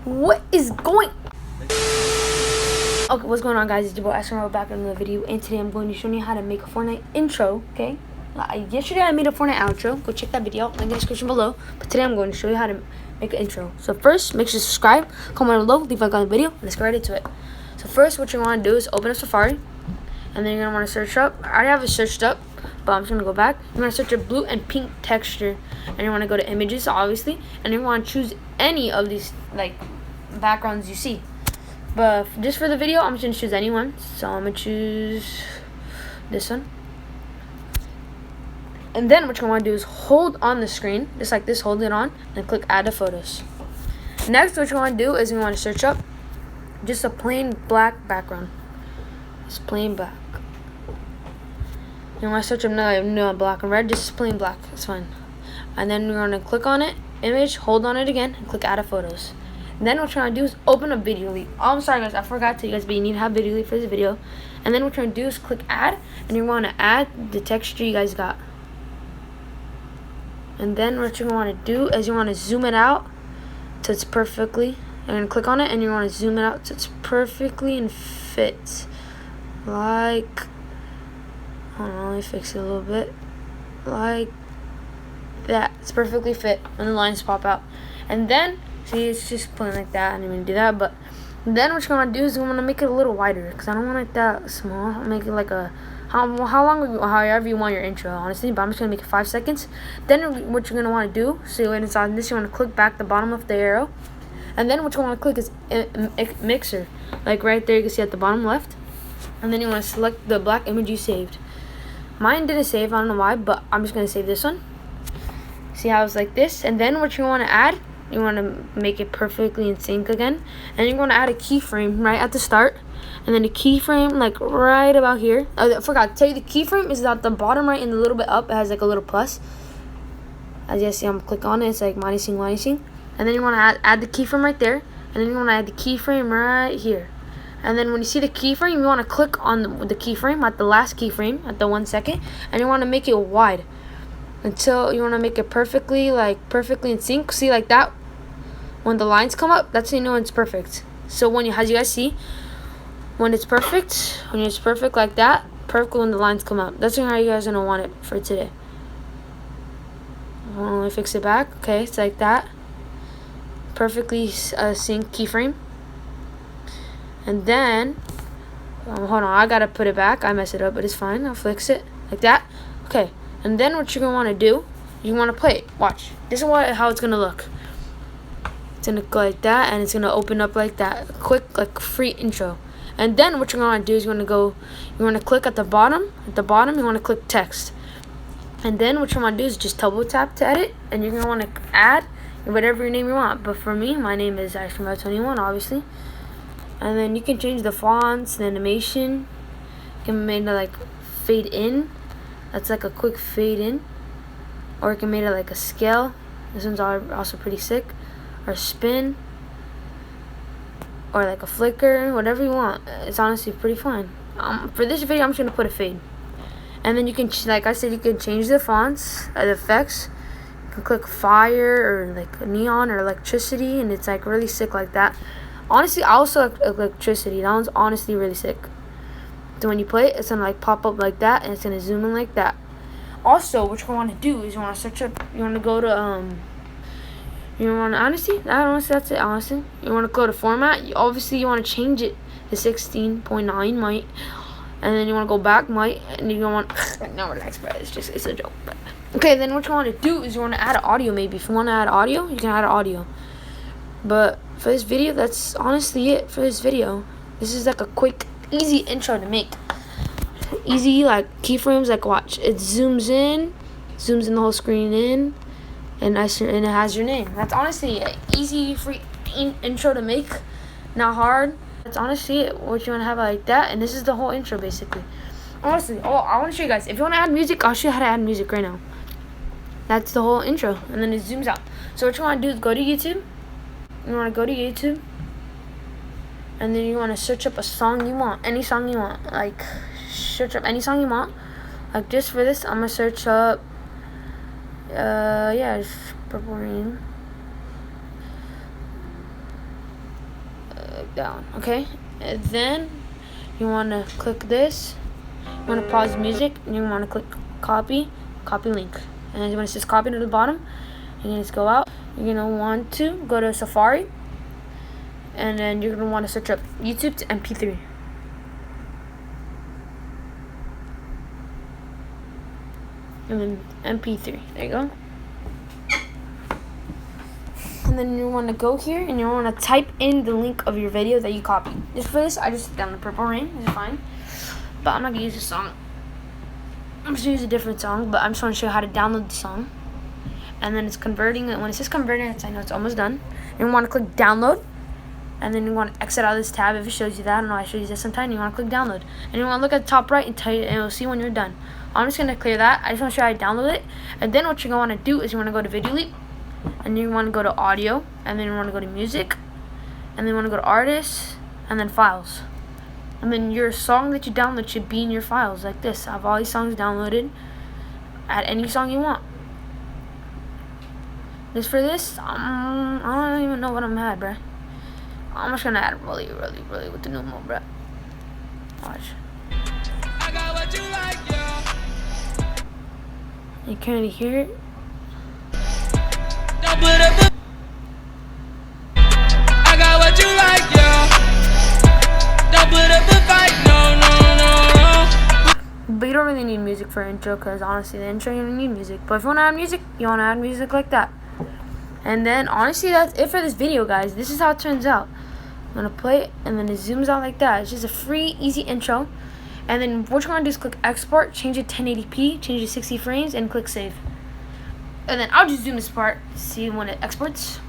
What is going? Okay, what's going on, guys? It's your boy Astronaut back in another video, and today I'm going to show you how to make a Fortnite intro. Okay, yesterday I made a Fortnite outro. Go check that video, link in the description below. But today I'm going to show you how to make an intro. So first, make sure to subscribe, comment below, leave a like on the video, and let's get right into it. So first, what you want to do is open up Safari, and then you're gonna want to search up. I already have it searched up, but I'm just gonna go back. You're gonna search a blue and pink texture, and you want to go to images, obviously, and you want to choose any of these like backgrounds you see. But just for the video, I'm just gonna choose anyone. So I'm gonna choose this one. And then what you're gonna want to do is hold on the screen, just like this, hold it on, and click add to photos. Next, what you want to do is you want to search up just a plain black background. Just plain black. You want to search up no black and red, just plain black. It's fine. And then you're gonna click on it, image, hold on it again, and click add to photos. And then what you're gonna do is open a video leap. Oh, I'm sorry guys, I forgot to tell you guys, but you need to have video leap for this video. And then what you're gonna do is click add, and you want to add the texture you guys got. And then what you're gonna want to do is you want to zoom it out till it's perfectly. You're gonna click on it, and you want to zoom it out till it's perfectly and fits. Like, hold on, let me fix it a little bit. Like that. It's perfectly fit, and the lines pop out. And then see, it's just playing like that. I didn't even do that, but then what you're gonna do is you want to make it a little wider, because I don't want it that small. I'll make it like a however you want your intro, honestly. But I'm just gonna make it 5 seconds. Then what you're gonna want to do, so when it's on this, you want to click back the bottom of the arrow, and then what you want to click is mixer, like right there. You can see at the bottom left, and then you want to select the black image you saved. Mine didn't save, I don't know why, but I'm just gonna save this one. See how it's like this, and then what you want to add. You want to make it perfectly in sync again, and you're going to add a keyframe right at the start, and then a keyframe like right about here. I forgot to tell you, the keyframe is at the bottom right and a little bit up. It has like a little plus. As you see, I'm click on it. It's like minusing, and then you want to add the keyframe right there, and then you want to add the keyframe right here. And then when you see the keyframe, you want to click on the keyframe at the last keyframe at the 1 second, and you want to make it wide until you want to make it perfectly in sync. See, like that, when the lines come up, that's when you know it's perfect. So when as you guys see, when it's perfect like that, perfect when the lines come up, that's how you guys are gonna want it for today. Let me fix it back. Okay, it's like that, perfectly sync keyframe. And then hold on, I gotta put it back. I messed it up, but it's fine. I'll fix it like that. Okay. And then what you're gonna want to do, you want to play it. Watch. This is how it's gonna look. It's gonna go like that, and it's gonna open up like that. A quick, like, free intro. And then what you're gonna do is you want to click at the bottom. At the bottom, you want to click text. And then what you want to do is just double tap to edit, and you're gonna want to add whatever your name you want. But for me, my name is Astronaut21, obviously. And then you can change the fonts, the animation. You can make it like fade in. That's like a quick fade in, or you can make it like a scale. This one's also pretty sick. Or spin, or like a flicker, whatever you want. It's honestly pretty fun. For this video, I'm just gonna put a fade, and then you can, like I said, you can change the fonts, the effects. You can click fire or like neon or electricity, and it's like really sick like that. Honestly, I also like electricity. That one's honestly really sick. So when you play it, it's gonna like pop up like that, and it's gonna zoom in like that. Also, what you want to do is you want to search up. You want to go to You want to honestly that's it. Honestly, you want to go to format. Obviously, you want to change it to 16.9 might, and then you want to go back might, and you don't want. No, relax, bro. It's a joke. But okay, then what you want to do is you want to add an audio. Maybe if you want to add audio, you can add an audio. But for this video, that's honestly it for this video. This is like a quick, easy intro to make. Easy, like keyframes, like watch. It zooms in the whole screen in, and it has your name. That's honestly an easy, free intro to make. Not hard. That's honestly it. What you want to have like that, and this is the whole intro basically. Honestly, I want to show you guys. If you want to add music, I'll show you how to add music right now. That's the whole intro, and then it zooms out. So what you want to do is go to YouTube. You want to go to YouTube, and then you want to search up a song you want, any song you want. Like, search up any song you want. Like, just for this, I'm gonna search up yeah, just Purple Rain. that one, okay? And then you want to click this. You want to pause music, and you want to click copy link. And then when it says copy to the bottom, you're going to go out. You're going to want to go to Safari, and then you're going to want to search up YouTube to MP3. And then MP3, there you go. And then you want to go here and you want to type in the link of your video that you copied. Just for this, I just downloaded Purple Rain. It's fine. But I'm not going to use this song. I'm just going to use a different song. But I'm just going to show you how to download the song. And then it's converting. And when it says converting, I know it's almost done. And you want to click download. And then you want to exit out of this tab if it shows you that. I don't know, I show you that sometime. You want to click download. And you want to look at the top right and you'll see when you're done. I'm just going to clear that. I just want to show you how to download it. And then what you're going to want to do is you want to go to Video Leap. And you want to go to audio, and then you want to go to music, and then you want to go to artists, and then files. And then your song that you download should be in your files like this. I have all these songs downloaded. Add any song you want. Just for this, I don't even know what I'm at, bruh. I'm just gonna add really with the new mode, bruh. Watch. I got what you like, yeah. You can't really hear it. I got what you like, yeah. Don't put up a fight, no. But you don't really need music for intro, because honestly, the intro you don't need music. But if you want to add music, you want to add music like that. And then honestly, that's it for this video, guys. This is how it turns out. I'm gonna play it, and then it zooms out like that. It's just a free, easy intro. And then what you're gonna do is click export, change it 1080p, change it to 60 frames, and click save. And then I'll just zoom this part, see when it exports.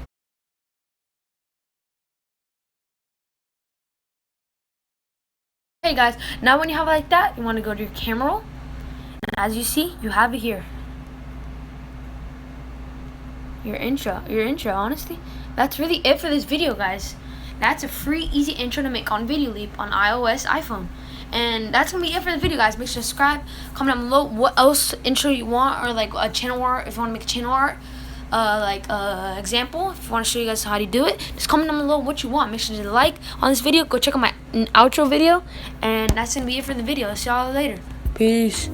Hey guys, now when you have it like that, you want to go to your camera roll. And as you see, you have it here. Your intro, honestly. That's really it for this video, guys. That's a free, easy intro to make on Video Leap on iOS, iPhone. And that's gonna be it for the video, guys. Make sure to subscribe, comment down below what else intro you want, or like a channel art if you want to make a channel art, example if you want to show you guys how to do it. Just comment down below what you want. Make sure to like on this video. Go check out my outro video, and that's gonna be it for the video. See y'all later. Peace.